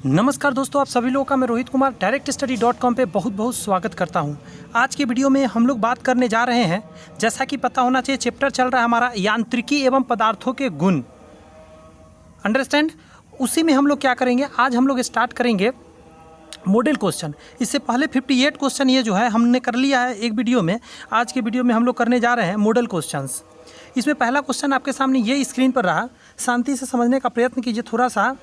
नमस्कार दोस्तों, आप सभी लोगों का मैं रोहित कुमार directstudy.com पे बहुत बहुत स्वागत करता हूं। आज के वीडियो में हम लोग बात करने जा रहे हैं, जैसा कि पता होना चाहिए, चैप्टर चल रहा है हमारा यांत्रिकी एवं पदार्थों के गुण। अंडरस्टैंड। उसी में हम लोग क्या करेंगे, आज हम लोग स्टार्ट करेंगे मॉडल क्वेश्चन। इससे पहले 58 क्वेश्चन ये जो है हमने कर लिया है एक वीडियो में। आज के वीडियो में हम लोग करने जा रहे हैं मॉडल क्वेश्चंस। इसमें पहला क्वेश्चन आपके सामने ये स्क्रीन पर रहा, शांति से समझने का प्रयत्न कीजिए। थोड़ा सा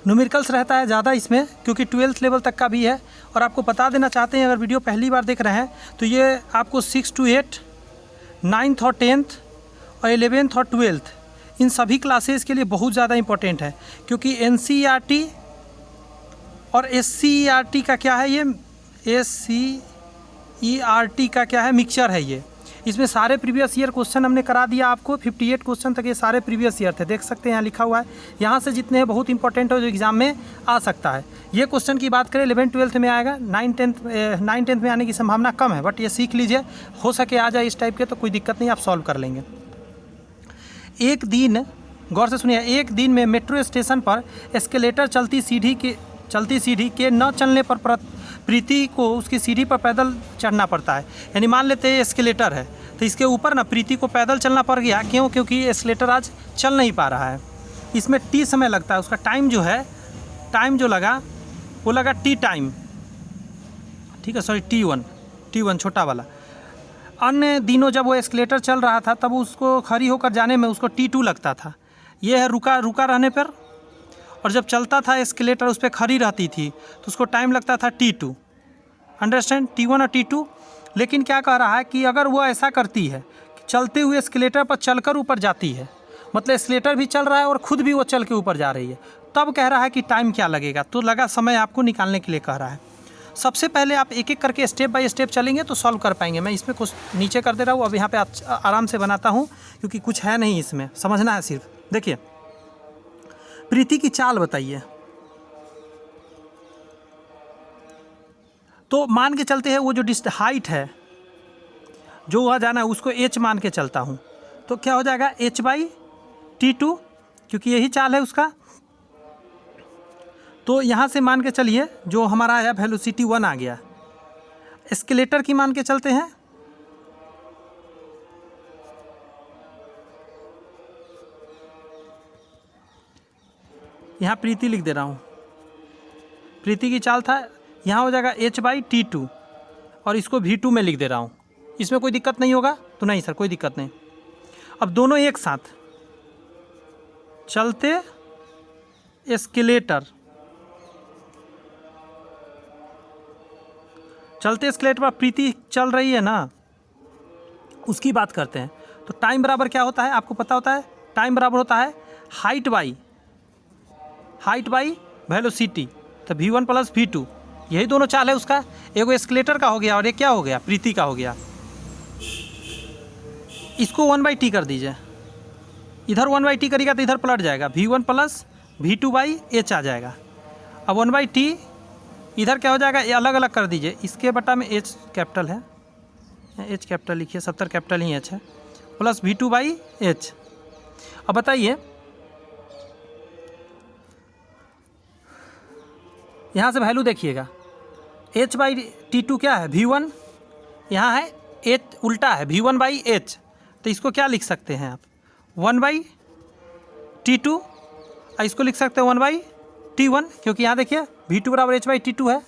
न्यूमेरिकल्स रहता है ज़्यादा इसमें, क्योंकि 12th लेवल तक का भी है। और आपको बता देना चाहते हैं, अगर वीडियो पहली बार देख रहे हैं तो ये आपको 6 to 8, 9th और 10th और 11th और 12th इन सभी क्लासेस के लिए बहुत ज़्यादा इंपॉर्टेंट है। क्योंकि NCERT और SCERT का क्या है, ये SCERT का क्या है, मिक्सचर है ये। इसमें सारे प्रीवियस ईयर क्वेश्चन हमने करा दिया आपको। 58 क्वेश्चन तक ये सारे प्रीवियस ईयर थे, देख सकते हैं यहाँ लिखा हुआ है। यहाँ से जितने हैं बहुत इंपॉर्टेंट है, जो एग्जाम में आ सकता है। ये क्वेश्चन की बात करें 11th 12th में आएगा, 9 10th में आने की संभावना कम है, बट ये सीख लीजिए, हो सके आ जाए इस टाइप के, तो कोई दिक्कत नहीं, आप सॉल्व कर लेंगे। एक दिन, गौर से सुनिए, एक दिन में मेट्रो स्टेशन पर एस्केलेटर चलती सीढ़ी के न चलने पर प्रीति को उसकी सीढ़ी पर पैदल चढ़ना पड़ता है। यानी मान लेते हैं एस्केलेटर है, तो इसके ऊपर ना प्रीति को पैदल चलना पड़ गया। क्यों? क्योंकि एस्केलेटर आज चल नहीं पा रहा है। इसमें टी समय लगता है, उसका टाइम जो है, टाइम जो लगा वो लगा टी टाइम, ठीक है, सॉरी T1 छोटा वाला। अन्य दिनों जब वो एस्केलेटर चल रहा था तब उसको खड़ी होकर जाने में उसको T2 लगता था। ये है रुका रहने पर। और जब चलता था एस्केलेटर, उस पर खड़ी रहती थी तो उसको टाइम लगता था T2। अंडरस्टैंड, T1 और T2। लेकिन क्या कह रहा है कि अगर वो ऐसा करती है कि चलते हुए एस्केलेटर पर चलकर ऊपर जाती है, मतलब एस्केलेटर भी चल रहा है और खुद भी वो चल के ऊपर जा रही है, तब कह रहा है कि टाइम क्या लगेगा। तो लगा समय आपको निकालने के लिए कह रहा है। सबसे पहले आप एक एक करके स्टेप बाय स्टेप चलेंगे तो सॉल्व कर पाएंगे। मैं इसमें कुछ नीचे कर दे रहा हूँ, अब यहाँ पे आराम से बनाता हूँ, क्योंकि कुछ है नहीं इसमें, समझना है सिर्फ। देखिए, प्रीति की चाल बताइए। तो मान के चलते हैं वो जो हाइट है, जो वहाँ जाना है, उसको h मान के चलता हूँ, तो क्या हो जाएगा H/T2, क्योंकि यही चाल है उसका। तो यहाँ से मान के चलिए, जो हमारा आया वेलोसिटी 1 आ गया। एस्केलेटर की मान के चलते हैं, यहाँ प्रीति लिख दे रहा हूँ, प्रीति की चाल था, यहाँ हो जाएगा H/T2 और इसको V2 में लिख दे रहा हूँ। इसमें कोई दिक्कत नहीं होगा? तो नहीं सर, कोई दिक्कत नहीं। अब दोनों एक साथ चलते एस्केलेटर पर प्रीति चल रही है ना, उसकी बात करते हैं। तो टाइम बराबर क्या होता है, आपको पता होता है? टाइम बराबर होता है हाइट बाई वेलोसिटी, तो V1 प्लस V2। यही दोनों चाल है उसका। एक एस्केलेटर का हो गया और एक क्या हो गया, प्रीति का हो गया। इसको 1/t कर दीजिए। इधर 1/t करेगा तो इधर पलट जाएगा, V1 प्लस V2/h आ जाएगा। अब 1/t इधर क्या हो जाएगा, ये अलग अलग कर दीजिए। इसके बटा में h कैपिटल है, h कैपिटल लिखिए, 70 कैपिटल ही h है, प्लस V2/h। अब बताइए, यहाँ से वैल्यू देखिएगा, H/T2 क्या है, V1, यहाँ है h उल्टा है, V1/h। तो इसको क्या लिख सकते हैं आप, 1/T2, और इसको लिख सकते हैं 1/T1, क्योंकि यहाँ देखिए V2 बराबर H/T2 है।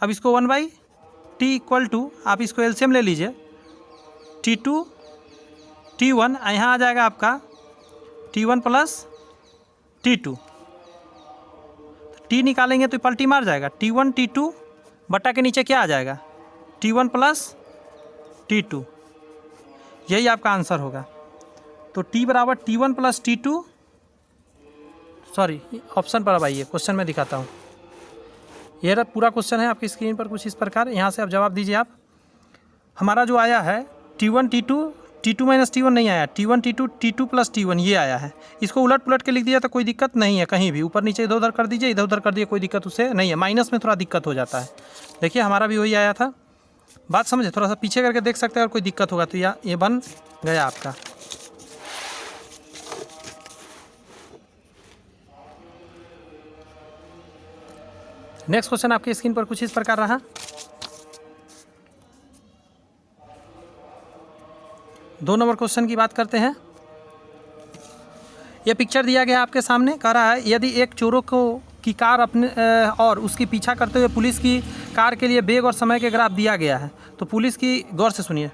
अब इसको 1/T इक्वल टू, आप इसको एलसीएम ले लीजिए, T2 T1, यहाँ आ जाएगा आपका T1 प्लस T2। T निकालेंगे तो पलटी मार जाएगा, T1 T2 बटा के नीचे क्या आ जाएगा, T1 प्लस T2। यही आपका आंसर होगा। तो T बराबर T1 plus T2, sorry option पर अब आइए, क्वेश्चन में दिखाता हूँ। यह रहा पूरा क्वेश्चन है आपकी स्क्रीन पर, कुछ इस प्रकार। यहाँ से आप जवाब दीजिए। आप हमारा जो आया है T1 T2 माइनस T1 नहीं आया, T1 T2 प्लस T1 ये आया है। इसको उलट पुलट के लिख दिया तो कोई दिक्कत नहीं है, कहीं भी ऊपर नीचे इधर उधर कर दीजिए, इधर उधर कर दिए, कोई दिक्कत उससे नहीं है। माइनस में थोड़ा दिक्कत हो जाता है। देखिए हमारा भी वही आया था, बात समझे, थोड़ा सा पीछे करके देख सकते हैं, अगर कोई दिक्कत होगा तो ये बन गया आपका। नेक्स्ट क्वेश्चन आपकी स्क्रीन पर कुछ इस प्रकार रहा। 2 नंबर क्वेश्चन की बात करते हैं। यह पिक्चर दिया गया आपके सामने, कह रहा है यदि एक चोरों को की कार अपने और उसकी पीछा करते हुए पुलिस की कार के लिए वेग और समय के ग्राफ दिया गया है, तो पुलिस की, गौर से सुनिए,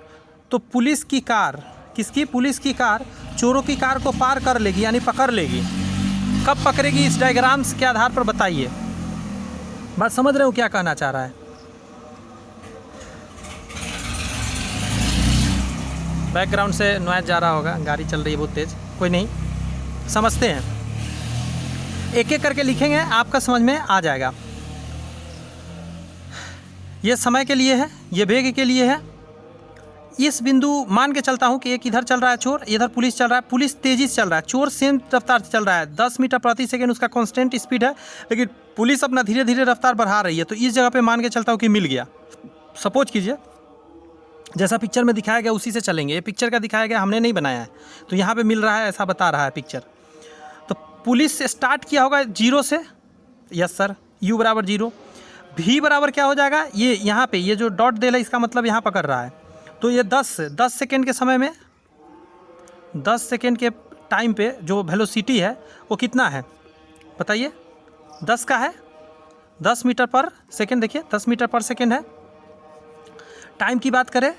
तो पुलिस की कार, किसकी, पुलिस की कार चोरों की कार को पार कर लेगी यानी पकड़ लेगी। कब पकड़ेगी इस डायग्राम्स के आधार पर बताइए। बात समझ रहे हो क्या कहना चाह रहा है? बैकग्राउंड से नॉइज जा रहा होगा, गाड़ी चल रही है बहुत तेज़, कोई नहीं, समझते हैं, एक एक करके लिखेंगे, आपका समझ में आ जाएगा। ये समय के लिए है, ये वेग के लिए है। इस बिंदु मान के चलता हूँ कि एक इधर चल रहा है चोर, इधर पुलिस चल रहा है, पुलिस तेज़ी से चल रहा है, चोर सेम रफ्तार से चल रहा है, 10 मीटर प्रति सेकेंड उसका कांस्टेंट स्पीड है, लेकिन पुलिस अपना धीरे धीरे रफ्तार बढ़ा रही है। तो इस जगह पे मान के चलता हूँ कि मिल गया। सपोज कीजिए जैसा पिक्चर में दिखाया गया उसी से चलेंगे, ये पिक्चर का दिखाया गया, हमने नहीं बनाया है, तो यहाँ पे मिल रहा है ऐसा बता रहा है पिक्चर। तो पुलिस से स्टार्ट किया होगा 0 से, यस सर, u बराबर 0, v बराबर क्या हो जाएगा, ये यहाँ पे ये जो डॉट दे रहा है इसका मतलब यहाँ पकड़ रहा है, तो ये 10 सेकेंड के समय में, 10 सेकेंड के टाइम पे जो वेलोसिटी है वो कितना है बताइए, 10 का है, 10 मीटर पर सेकेंड, देखिए 10 मीटर पर सेकेंड है। टाइम की बात करें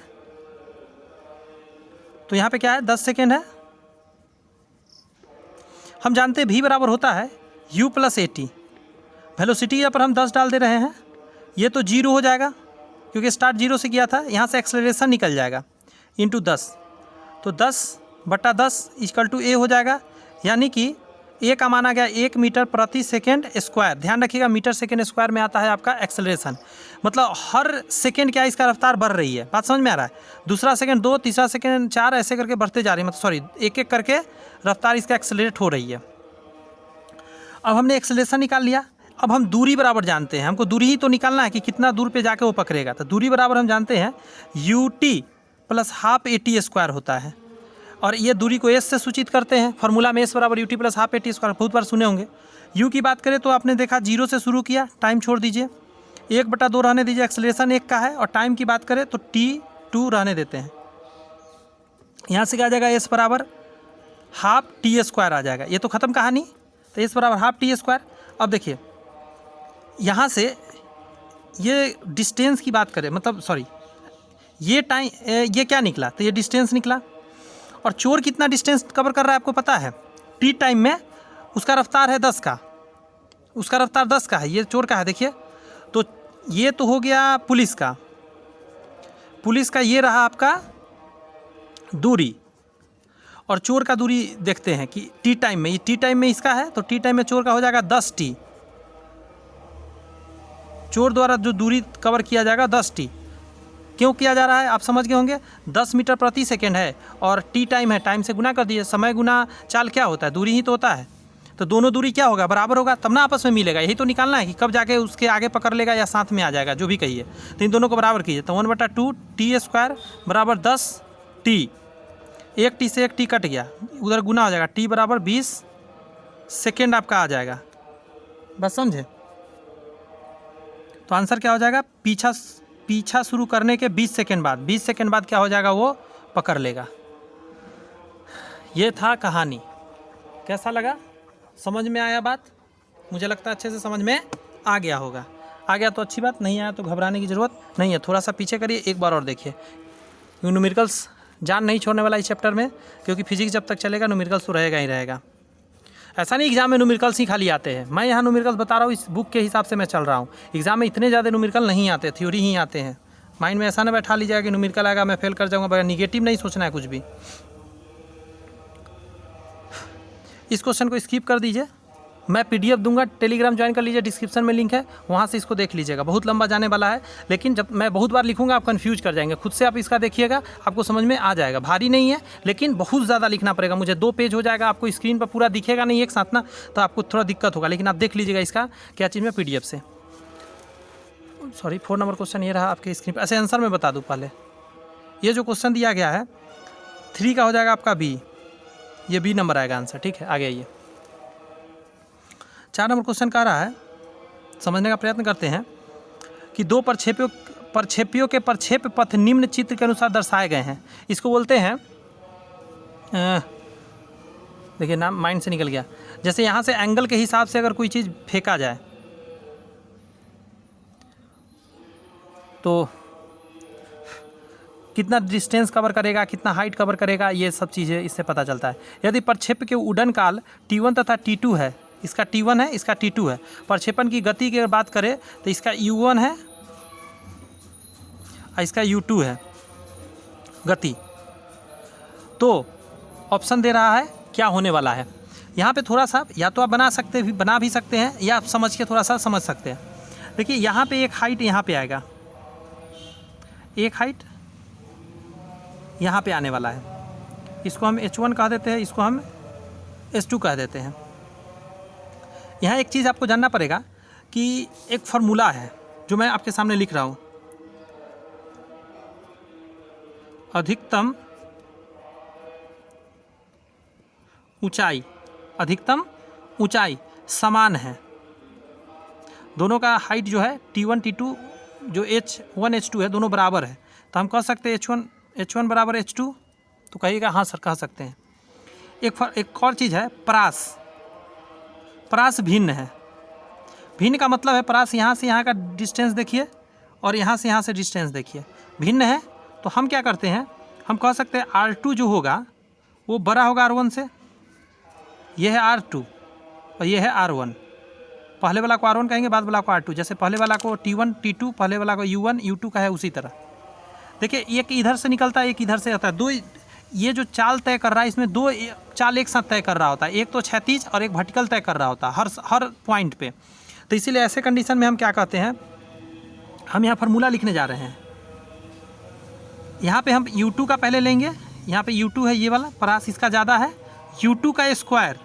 तो यहाँ पे क्या है, 10 सेकेंड है। हम जानते हैं v बराबर होता है u प्लस AT, वेलोसिटी यहाँ पर हम 10 डाल दे रहे हैं, ये तो 0 हो जाएगा क्योंकि स्टार्ट 0 से किया था, यहाँ से एक्सेलरेशन निकल जाएगा इंटू 10, तो 10/10 इक्वल टू a हो जाएगा, यानी कि a का माना गया 1 मीटर प्रति सेकेंड स्क्वायर। ध्यान रखिएगा मीटर सेकेंड स्क्वायर में आता है आपका एक्सेलरेशन, मतलब हर सेकेंड क्या इसका रफ्तार बढ़ रही है। बात समझ में आ रहा है? दूसरा सेकेंड 2, तीसरा सेकेंड 4, ऐसे करके बढ़ते जा रही है, मतलब सॉरी एक एक करके रफ्तार इसका एक्सेलरेट हो रही है। अब हमने एक्सेलरेशन निकाल लिया, अब हम दूरी बराबर जानते हैं, हमको दूरी ही तो निकालना है कि कितना दूर पे जाके वो पकड़ेगा। तो दूरी बराबर हम जानते हैं ut plus half AT square होता है, और ये दूरी को s से सूचित करते हैं, फार्मूला में s बराबर ut plus half AT square बहुत बार सुने होंगे। u की बात करें तो आपने देखा 0 से शुरू किया, टाइम छोड़ दीजिए, 1/2 रहने दीजिए, एक्सेलरेशन 1 का है, और टाइम की बात करें तो t2 रहने देते हैं। यहाँ से क्या आ जाएगा, s बराबर हाफ t स्क्वायर आ जाएगा, ये तो ख़त्म कहानी। तो s बराबर हाफ t स्क्वायर। अब देखिए यहाँ से ये डिस्टेंस की बात करें, मतलब सॉरी ये टाइम, ये क्या निकला, तो ये डिस्टेंस निकला। और चोर कितना डिस्टेंस कवर कर रहा है आपको पता है, टी टाइम में उसका रफ्तार है 10 का, उसका रफ्तार 10 का है, ये चोर का है। देखिए तो ये तो हो गया पुलिस का, पुलिस का ये रहा आपका दूरी, और चोर का दूरी देखते हैं कि टी टाइम में, ये टी टाइम में इसका है, तो टी टाइम में चोर का हो जाएगा 10t, चोर द्वारा जो दूरी कवर किया जाएगा 10t। क्यों किया जा रहा है आप समझ गए होंगे, 10 मीटर प्रति सेकेंड है और टी टाइम है, टाइम से गुना कर दीजिए, समय गुना चाल क्या होता है, दूरी ही तो होता है, तो दोनों दूरी क्या होगा, बराबर होगा, तब ना आपस में मिलेगा। यही तो निकालना है कि कब जाके उसके आगे पकड़ लेगा या साथ में आ जाएगा, जो भी कहिए। तो इन दोनों को बराबर कीजिए, तो 1/2 t स्क्वायर बराबर 10t, एक टी से एक टी कट गया, उधर गुना हो जाएगा, t बराबर 20 सेकेंड आपका आ जाएगा। बस समझे? तो आंसर क्या हो जाएगा, पीछा शुरू करने के 20 सेकेंड बाद, 20 सेकेंड बाद क्या हो जाएगा, वो पकड़ लेगा। ये था कहानी। कैसा लगा, समझ में आया बात? मुझे लगता है अच्छे से समझ में आ गया होगा। आ गया तो अच्छी बात, नहीं आया तो घबराने की ज़रूरत नहीं है। थोड़ा सा पीछे करिए, एक बार और देखिए। न्यूमेरिकल्स जान नहीं छोड़ने वाला इस चैप्टर में, क्योंकि फिजिक्स जब तक चलेगा न्यूमेरिकल्स तो रहेगा ही रहेगा। ऐसा नहीं एग्जाम में न्यूमेरिकल्स ही खाली आते हैं, मैं यहाँ न्यूमेरिकल्स बता रहा हूँ, इस बुक के हिसाब से मैं चल रहा हूँ। एग्जाम में इतने ज़्यादा न्यूमेरिकल नहीं आते, थ्योरी ही आते हैं। माइंड में ऐसा ना बैठा लीजिएगा कि न्यूमेरिकल आएगा मैं फेल कर जाऊँगा, बगैर निगेटिव नहीं सोचना है कुछ भी। इस क्वेश्चन को स्किप कर दीजिए, मैं PDF दूंगा, टेलीग्राम ज्वाइन कर लीजिए, डिस्क्रिप्शन में लिंक है, वहाँ से इसको देख लीजिएगा। बहुत लंबा जाने वाला है, लेकिन जब मैं बहुत बार लिखूंगा आप कंफ्यूज कर जाएंगे। खुद से आप इसका देखिएगा, आपको समझ में आ जाएगा। भारी नहीं है, लेकिन बहुत ज़्यादा लिखना पड़ेगा। मुझे 2 पेज हो जाएगा, आपको स्क्रीन पर पूरा दिखेगा नहीं एक साथ ना, तो आपको थोड़ा दिक्कत होगा, लेकिन आप देख लीजिएगा इसका क्या चीज़ में PDF से। सॉरी 4 नंबर क्वेश्चन ये रहा आपके स्क्रीन पर। ऐसे आंसर मैं बता दूँ पहले, ये जो क्वेश्चन दिया गया है 3 का हो जाएगा आपका B, ये B नंबर आएगा आंसर। ठीक है, आगे आइए। 4 नंबर क्वेश्चन कह रहा है समझने का प्रयत्न करते हैं कि दो प्रक्षेपियों के प्रक्षेप पथ निम्न चित्र के अनुसार दर्शाए गए हैं। इसको बोलते हैं, देखिए नाम माइंड से निकल गया। जैसे यहाँ से एंगल के हिसाब से अगर कोई चीज़ फेंका जाए तो कितना डिस्टेंस कवर करेगा, कितना हाइट कवर करेगा, ये सब चीज़ें इससे पता चलता है। यदि प्रक्षेप के उड़न काल T1 तथा T2 है, इसका T1 है, इसका T2 है। प्रक्षेपण की गति की बात करें तो इसका U1 है और इसका U2 है गति। तो ऑप्शन दे रहा है क्या होने वाला है। यहाँ पे थोड़ा सा या तो आप बना भी सकते हैं या आप समझ के थोड़ा सा समझ सकते हैं। देखिए यहाँ पे एक हाइट यहाँ पे आएगा, एक हाइट यहाँ पे आने वाला है। इसको हम H1 कह देते हैं, इसको हम H2 कह देते हैं। यहाँ एक चीज़ आपको जानना पड़ेगा कि एक फार्मूला है जो मैं आपके सामने लिख रहा हूँ। अधिकतम ऊंचाई समान है। दोनों का हाइट जो है T1 T2 जो H1 H2 है, दोनों बराबर है। तो हम कह सकते हैं H1 बराबर H2। तो कहिएगा हाँ सर कह सकते हैं। एक और चीज़ है परास भिन्न है। भिन्न का मतलब है परास यहाँ से यहाँ का डिस्टेंस देखिए और यहाँ से यहाँ से डिस्टेंस देखिए, भिन्न है। तो हम क्या करते हैं, हम कह सकते हैं R2 जो होगा वो बड़ा होगा R1 से। ये है R2 और ये है R1। पहले वाला को R1 कहेंगे, बाद वाला को R2। जैसे पहले वाला को T1 T2, पहले वाला को U1 U2 का है, उसी तरह देखिए एक इधर से निकलता है, एक इधर से आता है। दो ये जो चाल तय कर रहा है, इसमें दो चाल एक साथ तय कर रहा होता है, एक तो क्षैतिज और एक वर्टिकल तय कर रहा होता है हर पॉइंट पे। तो इसीलिए ऐसे कंडीशन में हम क्या कहते हैं, हम यहाँ फार्मूला लिखने जा रहे हैं। यहाँ पे हम U2 का पहले लेंगे, यहाँ पे U2 है ये वाला, परास इसका ज़्यादा है। U2 का स्क्वायर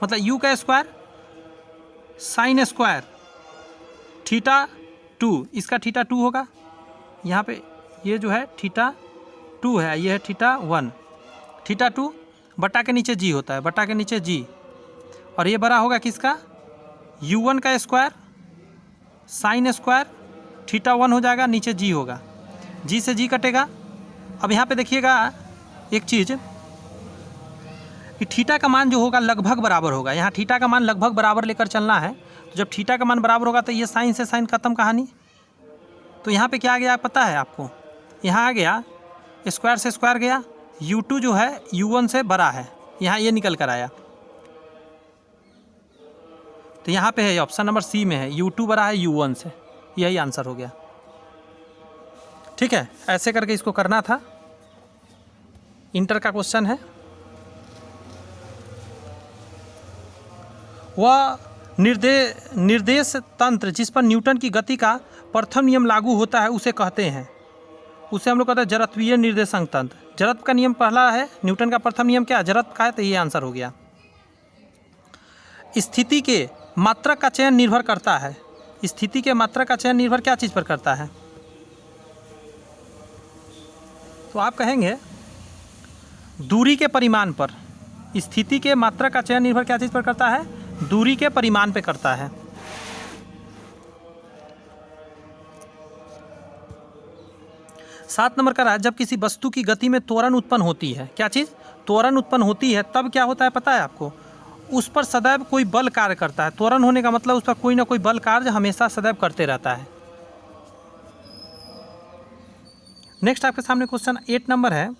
मतलब U का स्क्वायर साइन स्क्वायर θ2, इसका θ2 होगा। यहाँ पे ये जो है θ2 है, ये है θ1। θ2 बटा के नीचे G होता है, बटा के नीचे G। और ये बड़ा होगा किसका, U1 का स्क्वायर साइन स्क्वायर θ1 हो जाएगा, नीचे G होगा, G से G कटेगा। अब यहाँ पे देखिएगा एक चीज़ कि थीटा का मान जो होगा लगभग बराबर होगा। यहाँ थीटा का मान लगभग बराबर लेकर चलना है। तो जब थीटा का मान बराबर होगा तो ये साइन से साइन खत्म कहानी। तो यहाँ पे क्या आ गया पता है आपको, यहाँ आ गया स्क्वायर से स्क्वायर गया, U2 जो है U1 से बड़ा है, यहाँ ये निकल कर आया। तो यहाँ पे है ऑप्शन नंबर सी में है, U2 बड़ा है U1 से, यही आंसर हो गया। ठीक है, ऐसे करके इसको करना था। इंटर का क्वेश्चन है। वह निर्देश तंत्र जिस पर न्यूटन की गति का प्रथम नियम लागू होता है उसे कहते हैं, उसे हम लोग कहते हैं जड़त्वीय निर्देशांक तंत्र। जड़त्व का नियम पहला है, न्यूटन का प्रथम नियम क्या है, जड़त्व का है, तो ये आंसर हो गया। स्थिति के मात्रक का चयन निर्भर करता है, स्थिति के मात्रक का चयन निर्भर क्या चीज़ पर करता है, तो आप कहेंगे दूरी के परिमाण पर। स्थिति के मात्रक का चयन निर्भर क्या चीज़ पर करता है, दूरी के परिमाण पे करता है। सात नंबर का रहा है, जब किसी वस्तु की गति में त्वरण उत्पन्न होती है, क्या चीज़, त्वरण उत्पन्न होती है, तब क्या होता है पता है आपको, उस पर सदैव कोई बल कार्य करता है। त्वरण होने का मतलब उस पर कोई ना कोई बल कार्य हमेशा सदैव करते रहता है। नेक्स्ट आपके सामने क्वेश्चन 8 नंबर है।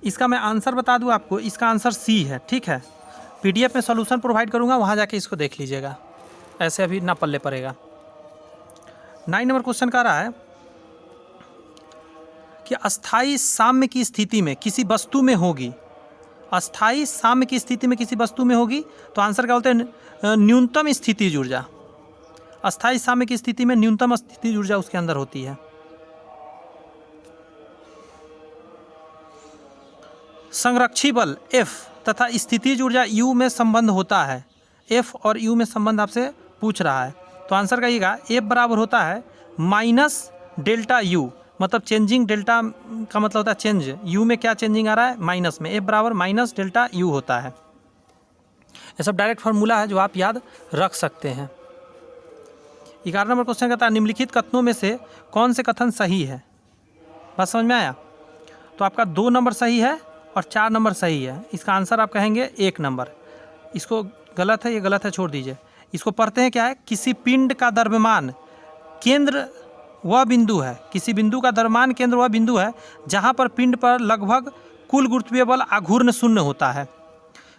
इसका मैं आंसर बता दूं आपको, इसका आंसर सी है। ठीक है, PDF में सॉल्यूशन प्रोवाइड करूंगा, वहां जाके इसको देख लीजिएगा, ऐसे अभी ना पल्ले पड़ेगा। 9 नंबर क्वेश्चन का रहा है कि अस्थाई साम्य की स्थिति में किसी वस्तु में होगी, अस्थाई साम्य की स्थिति में किसी वस्तु में होगी, तो आंसर क्या बोलते हैं, न्यूनतम स्थितिज ऊर्जा। अस्थाई साम्य की स्थिति में न्यूनतम स्थितिज ऊर्जा उसके अंदर होती है। संरक्षी बल F तथा स्थितिज ऊर्जा U में संबंध होता है। F और U में संबंध आपसे पूछ रहा है, तो आंसर कहिएगा F बराबर होता है माइनस डेल्टा U, मतलब चेंजिंग डेल्टा का मतलब होता है चेंज, U में क्या चेंजिंग आ रहा है, माइनस में, F बराबर माइनस डेल्टा U होता है। ये सब डायरेक्ट फार्मूला है जो आप याद रख सकते हैं। 11 नंबर क्वेश्चन कहता है निम्नलिखित कथनों में से कौन से कथन सही है। बात समझ में आया? तो आपका 2 नंबर सही है और 4 नंबर सही है। इसका आंसर आप कहेंगे 1 नंबर। इसको गलत है, ये गलत है, छोड़ दीजिए। इसको पढ़ते हैं क्या है, किसी पिंड का द्रव्यमान केंद्र वह बिंदु है, किसी बिंदु का द्रव्यमान केंद्र वह बिंदु है जहाँ पर पिंड पर लगभग कुल गुरुत्वीय बल आघूर्ण शून्य होता है।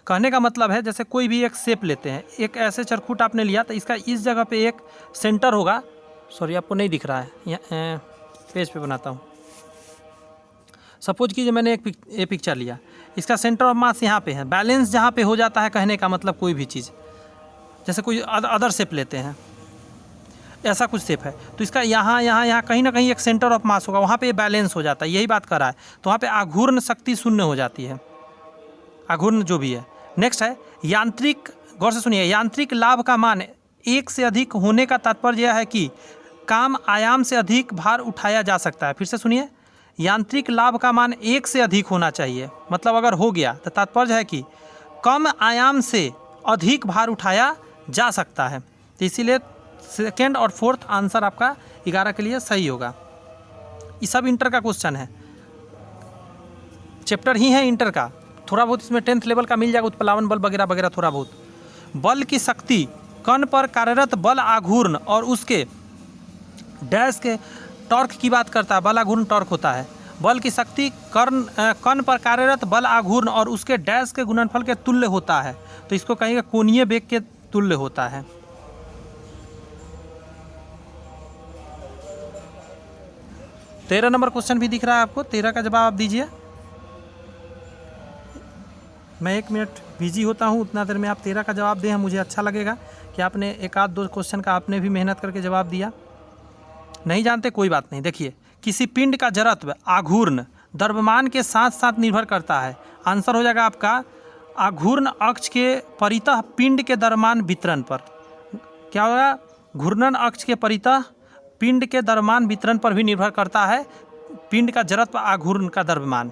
कहने का मतलब है जैसे कोई भी एक शेप लेते हैं, एक ऐसे चरखूट आपने लिया तो इसका इस जगह पे एक सेंटर होगा। सॉरी आपको नहीं दिख रहा है, यहाँ पेज पे बनाता हूँ। सपोज कीजिए मैंने एक पिक्चर लिया, इसका सेंटर ऑफ मास यहाँ पे है, बैलेंस जहाँ पे हो जाता है, कहने का मतलब कोई भी चीज़, जैसे कोई अदर शेप लेते हैं, ऐसा कुछ शेप है तो इसका यहाँ कहीं ना कहीं एक सेंटर ऑफ मास होगा, वहाँ पे बैलेंस हो जाता है, यही बात कर रहा है। तो वहाँ पे आघूर्ण शक्ति शून्य हो जाती है, आघूर्ण जो भी है। नेक्स्ट है यांत्रिक, गौर से सुनिए, यांत्रिक लाभ का मान 1 से अधिक होने का तात्पर्य यह है कि काम आयाम से अधिक भार उठाया जा सकता है। फिर से सुनिए, यांत्रिक लाभ का मान 1 से अधिक होना चाहिए, मतलब अगर हो गया तो तात्पर्य है कि कम आयाम से अधिक भार उठाया जा सकता है। तो इसीलिए सेकेंड और फोर्थ आंसर आपका 11 के लिए सही होगा। ये सब इंटर का क्वेश्चन है, चैप्टर ही है इंटर का, थोड़ा बहुत इसमें 10th लेवल का मिल जाएगा, उत्प्लावन बल वगैरह वगैरह थोड़ा बहुत। बल की शक्ति कण पर कार्यरत बल आघूर्ण और उसके डैश के टॉर्क की बात करता है, बल आघूर्ण टॉर्क होता है। बल की शक्ति कण पर कार्यरत बल आघूर्ण और उसके डैश के गुणनफल के तुल्य होता है। तो इसको कहेंगे कोणीय वेग के तुल्य होता है। तेरह नंबर क्वेश्चन भी दिख रहा है आपको, 13 का जवाब आप दीजिए। मैं 1 मिनट बिजी होता हूँ, उतना देर में आप 13 का जवाब दें, मुझे अच्छा लगेगा कि आपने एक आध 2 क्वेश्चन का आपने भी मेहनत करके जवाब दिया। नहीं जानते कोई बात नहीं। देखिए, किसी पिंड का जड़त्व आघूर्ण द्रव्यमान के साथ साथ निर्भर करता है। आंसर हो जाएगा आपका आघूर्ण अक्ष के परितः पिंड के द्रव्यमान वितरण पर। क्या होगा, घूर्णन अक्ष के परितः पिंड के द्रव्यमान वितरण पर भी निर्भर करता है पिंड का जड़त्व आघूर्ण का द्रव्यमान।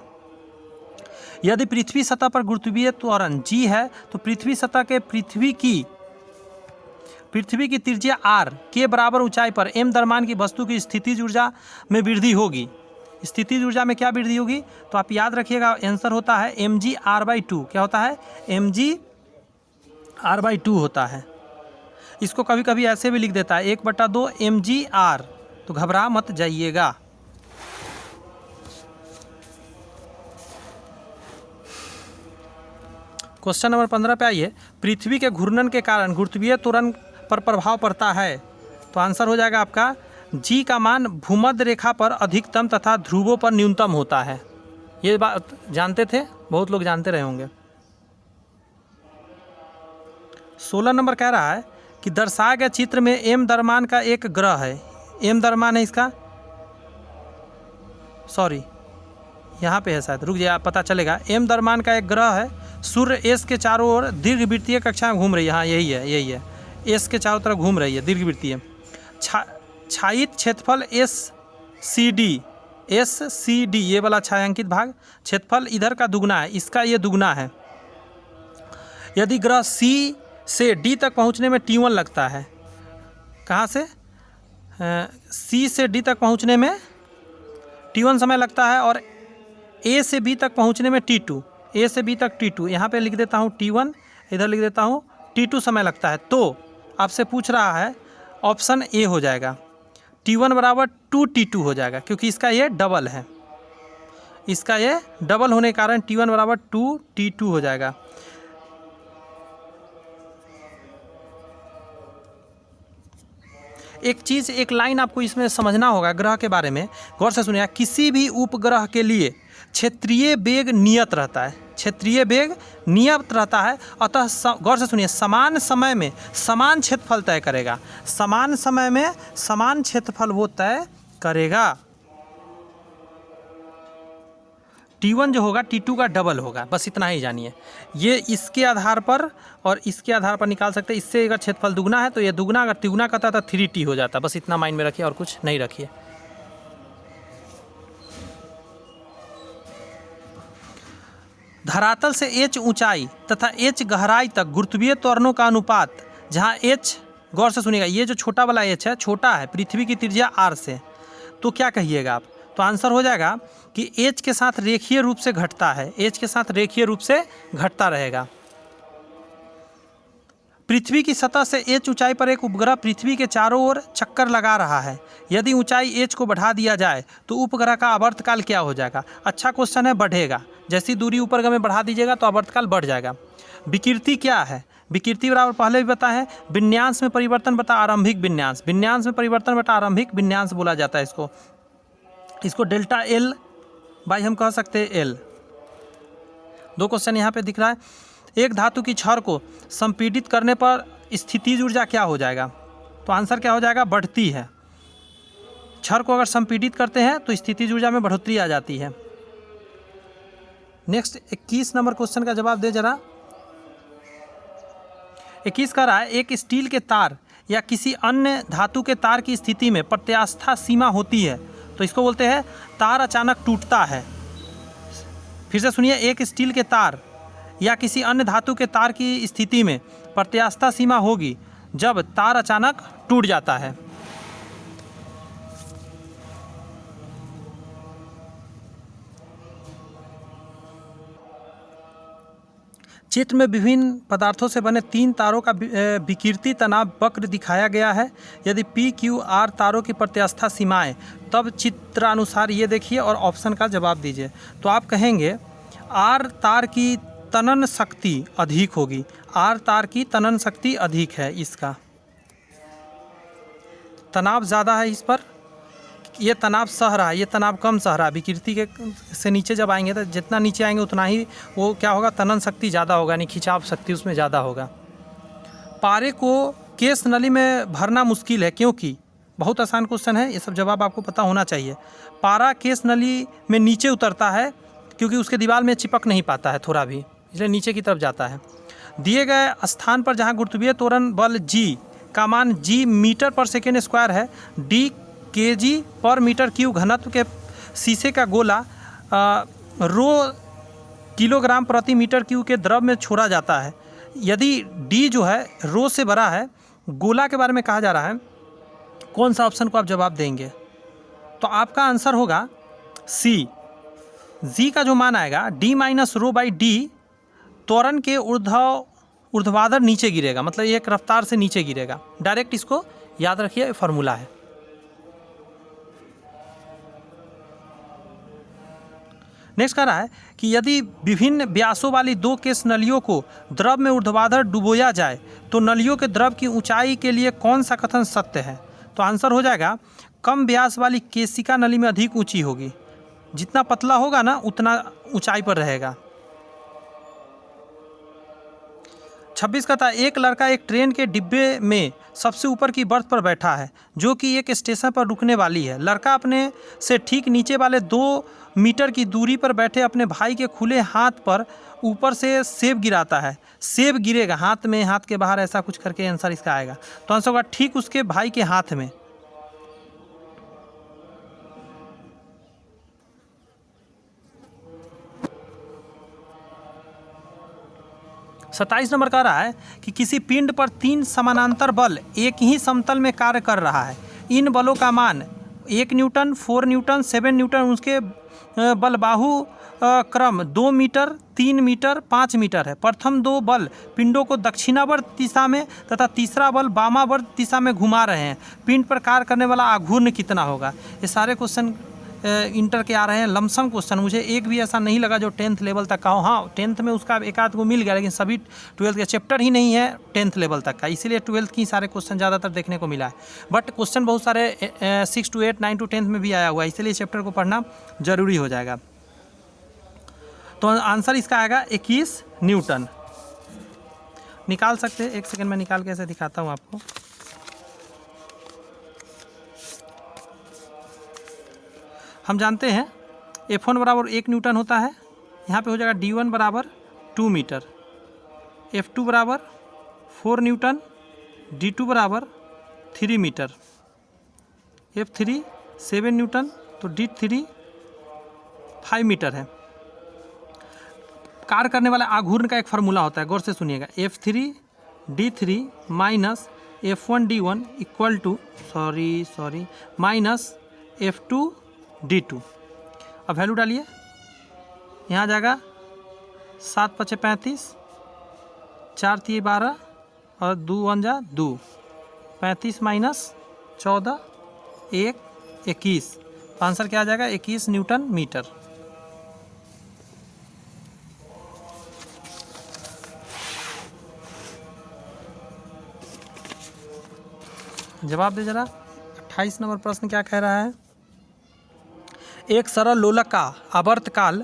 यदि पृथ्वी सतह पर गुरुत्वीय त्वरण g है तो पृथ्वी सतह के पृथ्वी की त्रिज्या r के बराबर ऊंचाई पर m द्रव्यमान की वस्तु की स्थितिज ऊर्जा में वृद्धि होगी। स्थितिज ऊर्जा में क्या वृद्धि होगी, तो आप याद रखिएगा, आंसर होता है mg/2। क्या होता है, mg/2 होता है। इसको कभी कभी ऐसे भी लिख देता है 1/2 mgr, तो घबरा मत जाइएगा। क्वेश्चन नंबर 15 पे आइए। पृथ्वी के घूर्णन के कारण गुरुत्वीय त्वरण पर प्रभाव पड़ता है। तो आंसर हो जाएगा आपका जी का मान भूमध्य रेखा पर अधिकतम तथा ध्रुवों पर न्यूनतम होता है। ये बात जानते थे, बहुत लोग जानते रहे होंगे। 16 नंबर कह रहा है कि दर्शाए गए चित्र में एम द्रव्यमान का एक ग्रह है। एम द्रव्यमान है इसका, सॉरी यहाँ पे है शायद, रुक जाइए पता चलेगा। एम द्रव्यमान का एक ग्रह है, सूर्य एस के चारों ओर दीर्घवृत्तीय कक्षा में घूम रही है। हाँ यही है, एस के चारों तरफ घूम रही है दीर्घवृत्तीय। छायित क्षेत्रफल एस सी डी ये वाला छायांकित भाग, क्षेत्रफल इधर का दुगना है, इसका ये दुगना है। यदि ग्रह सी से डी तक पहुंचने में T1 लगता है, कहाँ से, सी से डी तक पहुंचने में T1 समय लगता है, और ए से बी तक पहुंचने में T2, ए से बी तक T2, यहाँ पे लिख देता हूँ T1, इधर लिख देता हूँ T2 समय लगता है। तो आपसे पूछ रहा है, ऑप्शन ए हो जाएगा, T1 बराबर 2T2 हो जाएगा, क्योंकि इसका ये डबल है, इसका ये डबल होने के कारण T1 बराबर 2T2 हो जाएगा। एक चीज़, एक लाइन आपको इसमें समझना होगा ग्रह के बारे में, गौर से सुनिए। किसी भी उपग्रह के लिए क्षेत्रीय वेग नियत रहता है, क्षेत्रीय वेग नियत रहता है। अतः गौर से सुनिए, समान समय में समान क्षेत्रफल तय करेगा, समान समय में समान क्षेत्रफल वो तय करेगा। T1 जो होगा T2 का डबल होगा, बस इतना ही जानिए। ये इसके आधार पर और इसके आधार पर निकाल सकते हैं। इससे अगर क्षेत्रफल दुगना है तो ये दुगना, अगर तिगुना करता तो 3T हो जाता। बस इतना माइंड में रखिए और कुछ नहीं रखिए। धरातल से h ऊंचाई तथा h गहराई तक गुरुत्वीय त्वरणों का अनुपात, जहाँ h, गौर से सुनिएगा, ये जो छोटा वाला h है, छोटा है पृथ्वी की त्रिज्या r से, तो क्या कहिएगा आप? तो आंसर हो जाएगा कि h के साथ रेखीय रूप से घटता है, h के साथ रेखीय रूप से घटता रहेगा। पृथ्वी की सतह से h ऊंचाई पर एक उपग्रह पृथ्वी के चारों ओर चक्कर लगा रहा है। यदि ऊंचाई h को बढ़ा दिया जाए तो उपग्रह का आवर्तकाल क्या हो जाएगा? अच्छा क्वेश्चन है, बढ़ेगा। जैसी दूरी ऊपर में बढ़ा दीजिएगा तो आवर्तकाल बढ़ जाएगा। विकृति क्या है? विकृति बराबर पहले भी बताया है, विन्यास में परिवर्तन बटा आरंभिक विन्यास, विन्यास में परिवर्तन बटा आरंभिक विन्यास बोला जाता है इसको डेल्टा एल बाई हम कह सकते हैं एल। 2 क्वेश्चन यहाँ पे दिख रहा है। एक धातु की छड़ को संपीड़ित करने पर स्थितिज ऊर्जा क्या हो जाएगा? तो आंसर क्या हो जाएगा? बढ़ती है। छड़ को अगर संपीड़ित करते हैं तो स्थितिज ऊर्जा में बढ़ोतरी आ जाती है। नेक्स्ट 21 नंबर क्वेश्चन का जवाब दे जरा। 21 कह रहा है, एक स्टील के तार या किसी अन्य धातु के तार की स्थिति में प्रत्यास्था सीमा होती है, तो इसको बोलते हैं तार अचानक टूटता है। फिर से सुनिए, एक स्टील के तार या किसी अन्य धातु के तार की स्थिति में प्रत्यास्था सीमा होगी जब तार अचानक टूट जाता है। चित्र में विभिन्न पदार्थों से बने 3 तारों का विकृति तनाव वक्र दिखाया गया है। यदि पी क्यू आर तारों की प्रत्यास्था सीमाएं, तब चित्रानुसार ये देखिए और ऑप्शन का जवाब दीजिए। तो आप कहेंगे आर तार की तनन शक्ति अधिक होगी, आर तार की तनन शक्ति अधिक है, इसका तनाव ज़्यादा है इस पर, ये तनाव सह रहा है, ये तनाव कम सह रहा है। विकृति के से नीचे जब आएंगे तो जितना नीचे आएंगे उतना ही वो क्या होगा, तनन शक्ति ज़्यादा होगा, यानी खिंचाव शक्ति उसमें ज़्यादा होगा। पारे को केस नली में भरना मुश्किल है क्योंकि, बहुत आसान क्वेश्चन है, ये सब जवाब आपको पता होना चाहिए। पारा केस नली में नीचे उतरता है क्योंकि उसके दीवार में चिपक नहीं पाता है थोड़ा भी, इसलिए नीचे की तरफ जाता है। दिए गए स्थान पर जहाँ गुरुत्वीय त्वरण बल G का मान G मीटर पर सेकेंड स्क्वायर है, D kg पर मीटर क्यूब घनत्व के शीशे का गोला रो किलोग्राम प्रति मीटर क्यूब के द्रव में छोड़ा जाता है। यदि D जो है रो से बड़ा है, गोला के बारे में कहा जा रहा है, कौन सा ऑप्शन को आप जवाब देंगे? तो आपका आंसर होगा C। G का जो मान आएगा D minus rho by D, त्वरण के ऊर्ध्वाधर नीचे गिरेगा, मतलब एक रफ्तार से नीचे गिरेगा। डायरेक्ट इसको याद रखिए, फॉर्मूला है। नेक्स्ट कह रहा है कि यदि विभिन्न व्यासों वाली 2 केस नलियों को द्रव में ऊर्ध्वाधर डुबोया जाए तो नलियों के द्रव की ऊंचाई के लिए कौन सा कथन सत्य है? तो आंसर हो जाएगा कम व्यास वाली केशिका नली में अधिक ऊंची होगी, जितना पतला होगा ना उतना ऊंचाई पर रहेगा। 26 का था, एक लड़का एक ट्रेन के डिब्बे में सबसे ऊपर की बर्थ पर बैठा है जो कि एक स्टेशन पर रुकने वाली है। लड़का अपने से ठीक नीचे वाले 2 मीटर की दूरी पर बैठे अपने भाई के खुले हाथ पर ऊपर से सेब गिराता है। सेब गिरेगा हाथ में, हाथ के बाहर, ऐसा कुछ करके आंसर इसका आएगा। तो आंसर होगा ठीक उसके भाई के हाथ में। सत्ताईस नंबर कह रहा है कि किसी पिंड पर 3 समानांतर बल एक ही समतल में कार्य कर रहा है। इन बलों का मान 1 न्यूटन, 4 न्यूटन, 7 न्यूटन, उसके बल बाहु क्रम 2 मीटर, 3 मीटर, 5 मीटर है। प्रथम 2 बल पिंडों को दक्षिणावर्त दिशा में तथा तीसरा बल वामावर्त दिशा में घुमा रहे हैं। पिंड पर कार्य करने वाला आघूर्ण कितना होगा? ये सारे क्वेश्चन इंटर के आ रहे हैं, लमसम क्वेश्चन। मुझे एक भी ऐसा नहीं लगा जो 10th लेवल तक का हो। हाँ, 10th में उसका एक आध को मिल गया, लेकिन सभी 12th का चैप्टर ही नहीं है 10th लेवल तक का, इसीलिए 12th की सारे क्वेश्चन ज़्यादातर देखने को मिला है। बट क्वेश्चन बहुत सारे 6 to 8, 9 to 10th में भी आया हुआ है, इसीलिए चैप्टर को पढ़ना ज़रूरी हो जाएगा। तो आंसर इसका आएगा 21 न्यूटन। निकाल सकते हैं, 1 सेकेंड में निकाल के ऐसे दिखाता हूँ आपको। हम जानते हैं F1 बराबर 1 न्यूटन होता है, यहाँ पे हो जाएगा D1 बराबर 2 मीटर, F2 बराबर 4 न्यूटन, D2 बराबर 3 मीटर, F3 7 न्यूटन, तो D3 5 मीटर है। कार्य करने वाला आघूर्ण का एक फार्मूला होता है, गौर से सुनिएगा, F3D3 minus F1D1 equal to minus F2D2। अब वैल्यू डालिए, यहाँ जाएगा 7 × 5 = 35, 4 × 3 = 12 और 2 × 1 = 2, 35 माइनस 14 1 21, तो आंसर क्या आ जाएगा 21 न्यूटन मीटर। जवाब दे जरा। 28 नंबर प्रश्न क्या कह रहा है? एक सरल लोलक का आवर्तकाल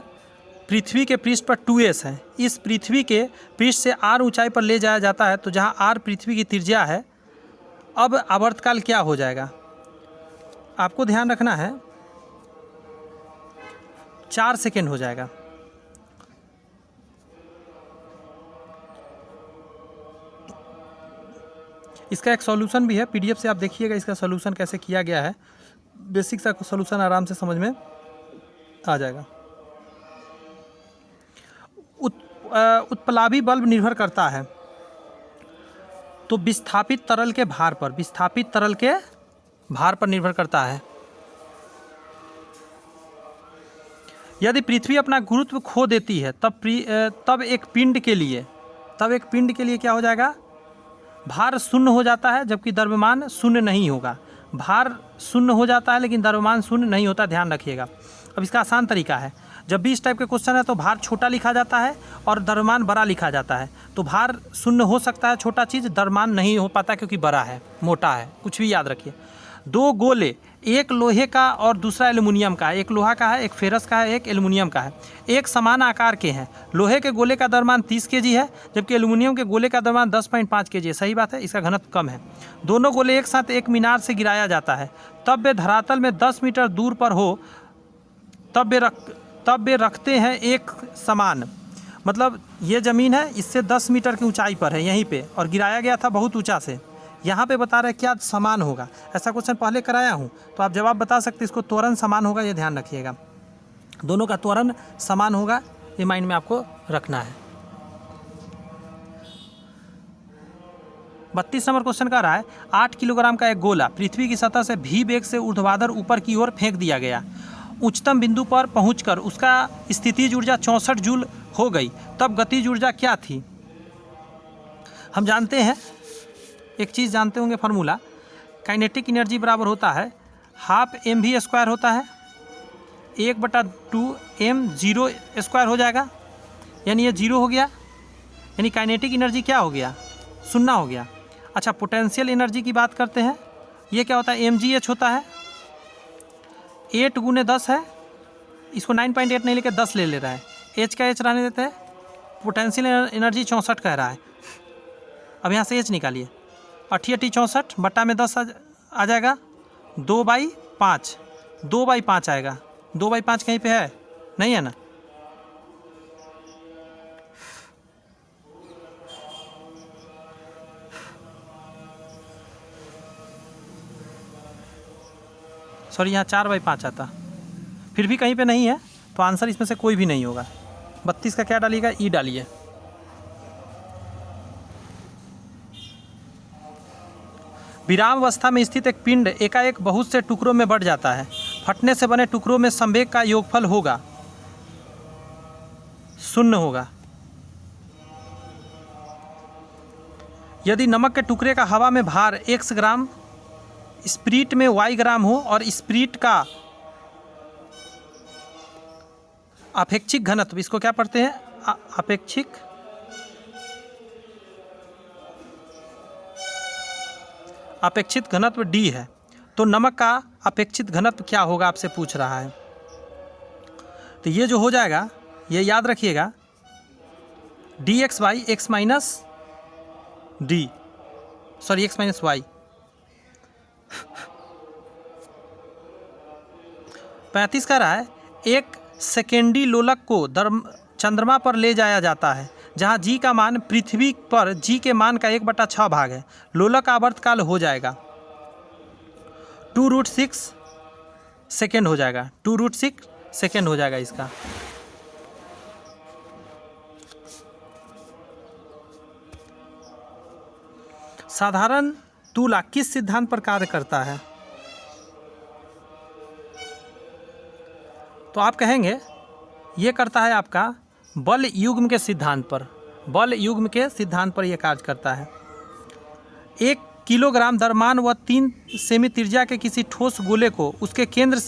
पृथ्वी के पृष्ठ पर 2s है। इस पृथ्वी के पृष्ठ से r ऊंचाई पर ले जाया जाता है, तो जहां r पृथ्वी की त्रिज्या है, अब आवर्तकाल क्या हो जाएगा? आपको ध्यान रखना है, 4 सेकेंड हो जाएगा। इसका एक सॉल्यूशन भी है, पीडीएफ से आप देखिएगा इसका सॉल्यूशन कैसे किया गया है। बेसिक सा सॉल्यूशन आराम से समझ में आ जाएगा। उत्प्लावी बल्ब निर्भर करता है तो विस्थापित तरल के भार पर निर्भर करता है। यदि पृथ्वी अपना गुरुत्व खो देती है तब एक पिंड के लिए क्या हो जाएगा? भार शून्य हो जाता है, जबकि द्रव्यमान शून्य नहीं होगा। भार शून्य हो जाता है लेकिन द्रव्यमान शून्य नहीं होता, ध्यान रखिएगा। अब इसका आसान तरीका है, जब भी इस टाइप के क्वेश्चन है तो भार छोटा लिखा जाता है और द्रव्यमान बड़ा लिखा जाता है। तो भार शून्य हो सकता है छोटा चीज़, द्रव्यमान नहीं हो पाता क्योंकि बड़ा है, मोटा है, कुछ भी याद रखिए। 2 गोले, एक लोहे का और दूसरा एल्युमिनियम का है, एक लोहा का है, एक फेरस का है, एक एल्युमिनियम का है, एक समान आकार के हैं। लोहे के गोले का द्रव्यमान 30 kg है, जबकि एल्युमिनियम के गोले का द्रव्यमान 10.5 kg है। सही बात है, इसका घनत्व कम है। दोनों गोले एक साथ एक मीनार से गिराया जाता है, तब वे धरातल में 10 मीटर दूर पर हो, तब वे रखते हैं एक समान, मतलब ये ज़मीन है, इससे 10 मीटर की ऊंचाई पर है यहीं पे, और गिराया गया था बहुत ऊंचा से। यहाँ पे बता रहे हैं क्या समान होगा। ऐसा क्वेश्चन पहले कराया हूँ, तो आप जवाब बता सकते हैं। इसको त्वरण समान होगा, ये ध्यान रखिएगा, दोनों का त्वरण समान होगा, ये माइंड में आपको रखना है। 32 नंबर क्वेश्चन का रहा है, 8 किलोग्राम का एक गोला पृथ्वी की सतह से v वेग से ऊर्ध्वाधर ऊपर की ओर फेंक दिया गया। उच्चतम बिंदु पर पहुंचकर उसका स्थितिज ऊर्जा 64 जूल हो गई, तब गतिज ऊर्जा क्या थी? हम जानते हैं, एक चीज़ जानते होंगे फार्मूला, काइनेटिक एनर्जी बराबर होता है ½ mv² होता है, 1/2 m0² हो जाएगा, यानी ये 0 हो गया, यानी काइनेटिक एनर्जी क्या हो गया? 0 हो गया। अच्छा, पोटेंशियल एनर्जी की बात करते हैं, ये क्या होता है? mgh होता है, 8 × 10 है, इसको 9.8 नहीं लेकर 10 ले रहा है, h का h रहने देते हैं। पोटेंशियल एनर्जी 64 कह रहा है। अब यहाँ से h निकालिए, 88 64 बट्टा में 10 आ जाएगा, 2/5, 2/5 आएगा। 2/5 कहीं पे है? नहीं है ना। सॉरी, यहाँ 4/5 आता, फिर भी कहीं पे नहीं है, तो आंसर इसमें से कोई भी नहीं होगा। 32 का क्या डालिएगा? ई डालिए। विराम अवस्था में स्थित एक पिंड एकाएक बहुत से टुकड़ों में बढ़ जाता है। फटने से बने टुकड़ों में संवेग का योगफल होगा 0 होगा। यदि नमक के टुकड़े का हवा में भार x ग्राम, स्प्रीट में y ग्राम हो और स्प्रीट का अपेक्षिक घनत्व, इसको क्या पढ़ते हैं? अपेक्षित घनत्व d है, तो नमक का अपेक्षित घनत्व क्या होगा आपसे पूछ रहा है। तो ये जो हो जाएगा, ये याद रखिएगा, dx/x minus D, sorry x minus Y. 35 का रहा है, एक सेकेंडी लोलक को चंद्रमा पर ले जाया जाता है, जहां g का मान पृथ्वी पर g के मान का 1/6 भाग है। लोलक का आवर्तकाल हो जाएगा 2√6 सेकेंड हो जाएगा, 2√6 सेकेंड हो जाएगा इसका। साधारण तुला किस सिद्धांत पर कार्य करता है? तो आप कहेंगे ये करता है आपका बल युग्म के सिद्धांत पर। बल युग्म के सिद्धांत पर यह कार्य करता है। 1 किलोग्राम द्रव्यमान व 3 सेमी त्रिज्या के किसी ठोस गोले को उसके केंद्र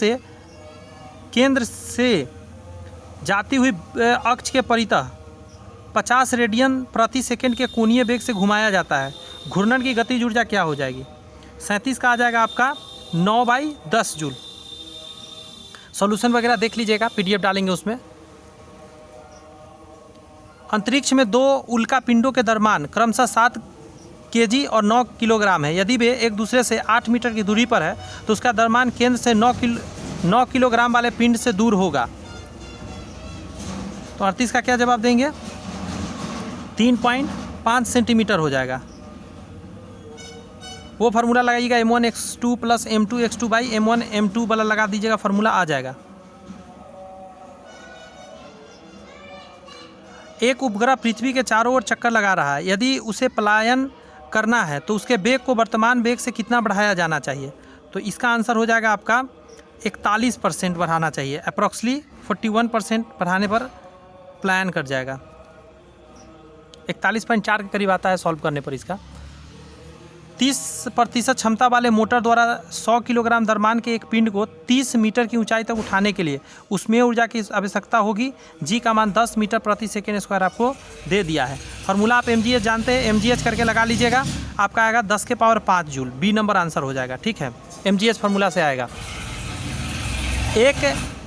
से जाती हुई अक्ष के परितः 50 रेडियन प्रति सेकंड के कोणीय वेग से घुमाया जाता है। घूर्णन की गतिज ऊर्जा क्या हो जाएगी? 37 का आ जाएगा आपका 9/10 जूल। सॉल्यूशन वगैरह देख लीजिएगा, PDF डालेंगे उसमें। अंतरिक्ष में 2 उल्का पिंडों के द्रव्यमान क्रमशः 7 kg और 9 किलोग्राम है। यदि वे एक दूसरे से 8 मीटर की दूरी पर है तो उसका द्रव्यमान केंद्र से 9 किलोग्राम वाले पिंड से दूर होगा। तो 38 का क्या जवाब देंगे? 3.5 सेंटीमीटर हो जाएगा। वो फार्मूला लगाइएगा m1x2 + m2x2 / m1 m2 वाला लगा दीजिएगा, फार्मूला आ जाएगा। एक उपग्रह पृथ्वी के चारों ओर चक्कर लगा रहा है। यदि उसे पलायन करना है तो उसके वेग को वर्तमान वेग से कितना बढ़ाया जाना चाहिए? तो इसका आंसर हो जाएगा आपका 41% बढ़ाना चाहिए। अप्रॉक्सली 41% बढ़ाने पर पलायन कर जाएगा। 41.4 के करीब आता है सॉल्व करने पर इसका। 30% क्षमता वाले मोटर द्वारा 100 किलोग्राम द्रव्यमान के एक पिंड को 30 मीटर की ऊंचाई तक उठाने के लिए उसमें ऊर्जा की आवश्यकता होगी। जी का मान 10 मीटर प्रति सेकेंड स्क्वायर आपको दे दिया है। फार्मूला आप mgh जानते हैं, mgh करके लगा लीजिएगा, आपका आएगा 10⁵ जूल। बी नंबर आंसर हो जाएगा। ठीक है, mgh फार्मूला से आएगा। एक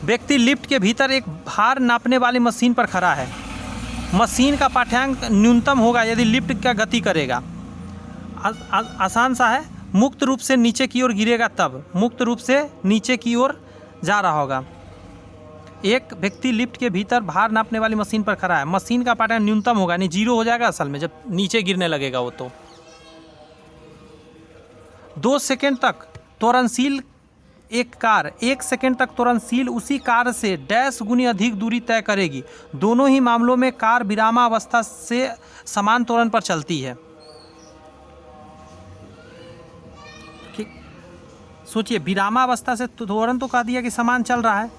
व्यक्ति लिफ्ट के भीतर एक भार नापने वाली मशीन पर खड़ा है। मशीन का पाठ्यांक न्यूनतम होगा यदि लिफ्ट का गति करेगा। आसान सा है, मुक्त रूप से नीचे की ओर गिरेगा तब। मुक्त रूप से नीचे की ओर जा रहा होगा। एक व्यक्ति लिफ्ट के भीतर भार नापने वाली मशीन पर खड़ा है। मशीन का पाठ्यांक न्यूनतम होगा, यानी 0 हो जाएगा असल में जब नीचे गिरने लगेगा वो। तो 2 सेकेंड तक त्वरणशील एक कार 1 सेकेंड तक त्वरणशील उसी कार से डैश गुनी अधिक दूरी तय करेगी। दोनों ही मामलों में कार विरामावस्था से समान त्वरण पर चलती है। सोचिए, विरामावस्था से त्वरण तो कह दिया कि समान चल रहा है।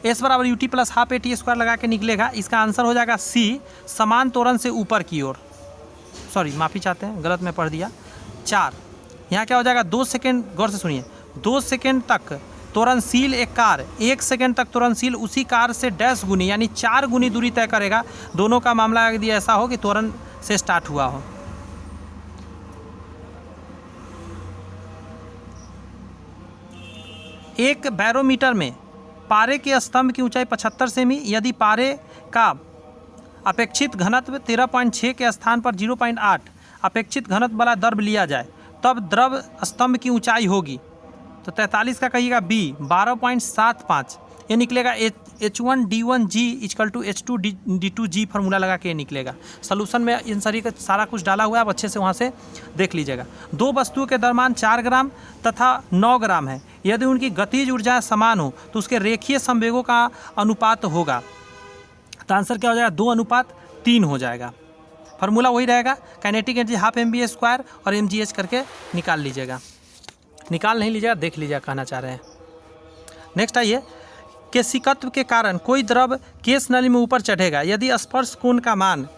S = UT + ½ AT² लगा के निकलेगा। इसका आंसर हो जाएगा C, समान त्वरण से ऊपर की ओर। सॉरी, माफ़ी चाहते हैं, गलत मैं पढ़ दिया। 4 यहाँ क्या हो जाएगा? 2 सेकेंड, गौर से सुनिए, 2 सेकेंड तक त्वरणशील एक कार 1 सेकेंड तक त्वरणशील उसी कार से डैश गुनी यानी 4 गुनी दूरी तय करेगा। दोनों का मामला यदि ऐसा हो कि त्वरण से स्टार्ट हुआ हो। एक बैरोमीटर में पारे के स्तंभ की ऊंचाई 75 सेमी। यदि पारे का अपेक्षित घनत्व 13.6 के स्थान पर 0.8 अपेक्षित घनत्व वाला द्रव लिया जाए तब द्रव स्तंभ की ऊंचाई होगी। तो 43 का कहिएगा B, 12.75। ये निकलेगा H1D1G = H2D2G फार्मूला लगा के ये निकलेगा। सोल्यूशन में इन सभी का सारा कुछ डाला हुआ है, आप अच्छे से वहाँ से देख लीजिएगा। 2 वस्तुओं के द्रव्यमान 4 ग्राम तथा 9 ग्राम है। यदि उनकी गतिज ऊर्जा समान हो तो उसके रेखीय संवेगों का अनुपात होगा। तो आंसर क्या हो जाएगा? 2:3 हो जाएगा। फार्मूला वही रहेगा, काइनेटिक एनर्जी ½ mv² और mgh करके निकाल लीजिएगा। निकाल नहीं लीजिएगा, देख लीजिएगा कहना चाह रहे हैं। नेक्स्ट आइए, केशिकत्व के कारण कोई द्रव केश नली में ऊपर चढ़ेगा। यदि स्पर्श कोण का मान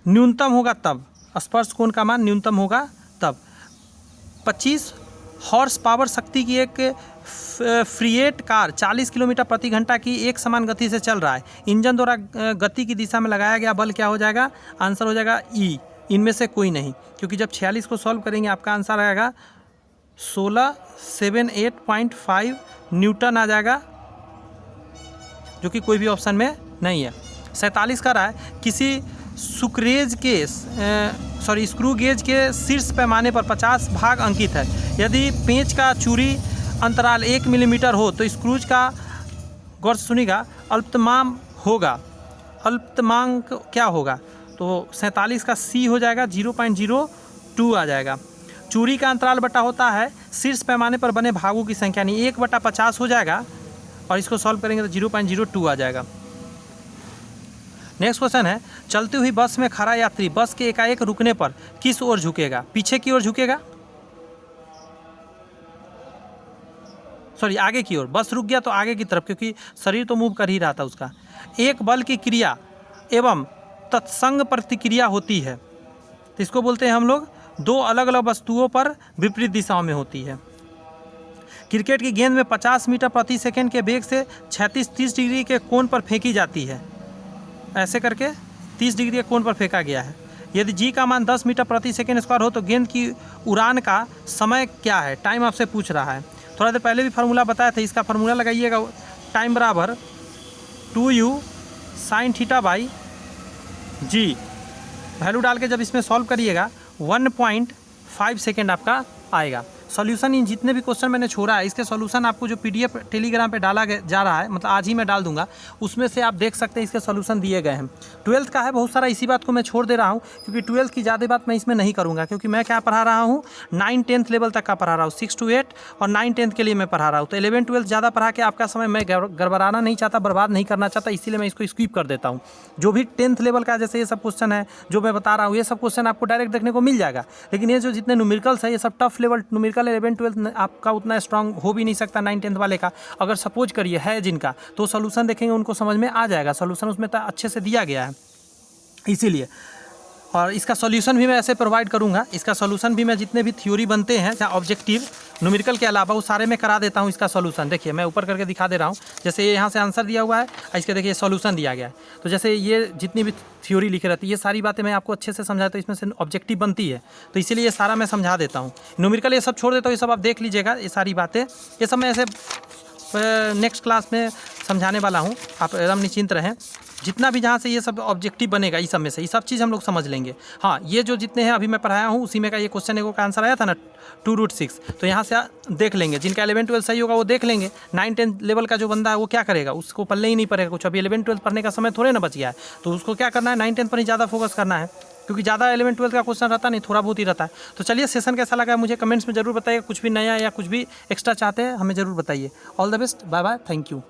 न्यूनतम होगा तब, स्पर्श कोण का मान न्यूनतम होगा तब 25 हॉर्स पावर शक्ति की एक फ्रीएट कार 40 किलोमीटर प्रति घंटा की एक समान गति से चल रहा है। इंजन द्वारा गति की दिशा में लगाया गया बल क्या हो जाएगा? आंसर हो जाएगा E, इनमें से कोई नहीं, क्योंकि जब 46 को सॉल्व करेंगे आपका आंसर आएगा 1678.5 न्यूटन आ जाएगा, जो कि कोई भी ऑप्शन में नहीं है। 47 का रहा है, किसी स्क्रू गेज के शीर्ष पैमाने पर 50 भाग अंकित है। यदि पेंच का चूड़ी अंतराल 1 मिलीमीटर हो तो स्क्रूज का, गौर से सुनिएगा, अल्पतमांक होगा। अल्पतमांक क्या होगा? तो 47 का C हो जाएगा, 0.02 आ जाएगा। चूड़ी का अंतराल बटा होता है शीर्ष पैमाने पर बने भागों की संख्या, यानी 1/50 हो जाएगा, और इसको सॉल्व करेंगे तो 0.02 आ जाएगा। नेक्स्ट क्वेश्चन है, चलती हुई बस में खड़ा यात्री बस के एकाएक रुकने पर किस ओर झुकेगा? पीछे की ओर झुकेगा, सॉरी आगे की ओर। बस रुक गया तो आगे की तरफ, क्योंकि शरीर तो मूव कर ही रहा था उसका। एक बल की क्रिया एवं तत्संग प्रतिक्रिया होती है, तो इसको बोलते हैं हम लोग दो अलग अलग वस्तुओं पर विपरीत दिशाओं में होती है। क्रिकेट की गेंद में 50 मीटर प्रति सेकंड के वेग से 36-30 डिग्री के कोण पर फेंकी जाती है। ऐसे करके 30 डिग्री के कोण पर फेंका गया है। यदि जी का मान 10 मीटर प्रति सेकंड स्क्वायर हो तो गेंद की उड़ान का समय क्या है? टाइम आपसे पूछ रहा है। थोड़ा देर पहले भी फार्मूला बताया था, इसका फार्मूला लगाइएगा। टाइम बराबर 2u sine theta by g. वैल्यू डाल के जब इसमें सॉल्व करिएगा 1.5 सेकेंड आपका आएगा। सॉल्यूशन इन जितने भी क्वेश्चन मैंने छोड़ा है, इसके सॉल्यूशन आपको जो पीडीएफ टेलीग्राम पे डाला जा रहा है, मतलब आज ही मैं डाल दूंगा, उसमें से आप देख सकते हैं इसके सॉल्यूशन दिए गए हैं। 12th का है बहुत सारा, इसी बात को मैं छोड़ दे रहा हूँ क्योंकि 12th की ज़्यादा बात मैं इसमें नहीं करूँगा, क्योंकि मैं क्या पढ़ा रहा हूँ 9-10th लेवल तक का पढ़ा रहा हूँ, 6 to 8 और 9-10th के लिए मैं पढ़ा रहा हूँ। तो 11-12 ज़्यादा पढ़ा के आपका समय मैं गड़बड़ाना नहीं चाहता, बर्बाद नहीं करना चाहता, इसीलिए मैं इसको स्किप कर देता हूँ। जो भी 10th लेवल का जैसे ये सब क्वेश्चन है जो मैं बता रहा हूँ, ये सब क्वेश्चन आपको डायरेक्ट देखने को मिल जाएगा। लेकिन ये जो जितने न्यूमेरिकल्स है ये सब टफ लेवल न्यूमेरिकल 11-12 आपका उतना स्ट्रांग हो भी नहीं सकता 9-10th वाले का। अगर सपोज करिए है जिनका, तो सॉल्यूशन देखेंगे उनको समझ में आ जाएगा, सॉल्यूशन उसमें अच्छे से दिया गया है इसीलिए। और इसका सॉल्यूशन भी मैं ऐसे प्रोवाइड करूंगा, इसका सॉल्यूशन भी मैं जितने भी थ्योरी बनते हैं या ऑब्जेक्टिव न्यूमेरिकल के अलावा वो सारे में करा देता हूँ। इसका सॉल्यूशन देखिए मैं ऊपर करके दिखा दे रहा हूँ। जैसे ये यहाँ से आंसर दिया हुआ है, इसके देखिए सॉल्यूशन दिया गया है। तो जैसे ये जितनी भी थ्योरी लिखी रहती है, ये सारी बातें मैं आपको अच्छे से समझाता हूँ, इसमें से ऑब्जेक्टिव बनती है, तो इसीलिए ये सारा मैं समझा देता हूँ। न्यूमेरिकल ये सब छोड़ देता हूँ, ये सब आप देख लीजिएगा, ये सारी बातें ये सब मैं ऐसे नेक्स्ट क्लास में समझाने वाला हूँ, आप एकदम निश्चिंत रहें। जितना भी जहाँ से ये सब ऑब्जेक्टिव बनेगा, इस सब में से ये सब चीज़ हम लोग समझ लेंगे। हाँ, ये जो जितने हैं अभी मैं पढ़ाया हूँ उसी में का ये क्वेश्चन का आंसर आया था ना 2√6, तो यहाँ से देख लेंगे। जिनका 11-12 सही होगा वो देख लेंगे। 9-10 लेवल का जो बंदा है वो क्या करेगा, उसको पल्ले ही नहीं पड़ेगा कुछ। अभी 11-12 पढ़ने का समय थोड़े ना बच गया है, तो उसको क्या करना है 9-10 पर ही ज़्यादा फोकस करना है, क्योंकि ज़्यादा 11-12 का क्वेश्चन रहता नहीं, थोड़ा बहुत ही रहता है। तो चलिए सेशन कैसा लगा मुझे कमेंट्स में ज़रूर बताइए। कुछ भी नया या कुछ भी एक्स्ट्रा चाहते हैं हमें ज़रूर बताइए। All the best, bye bye, thank you.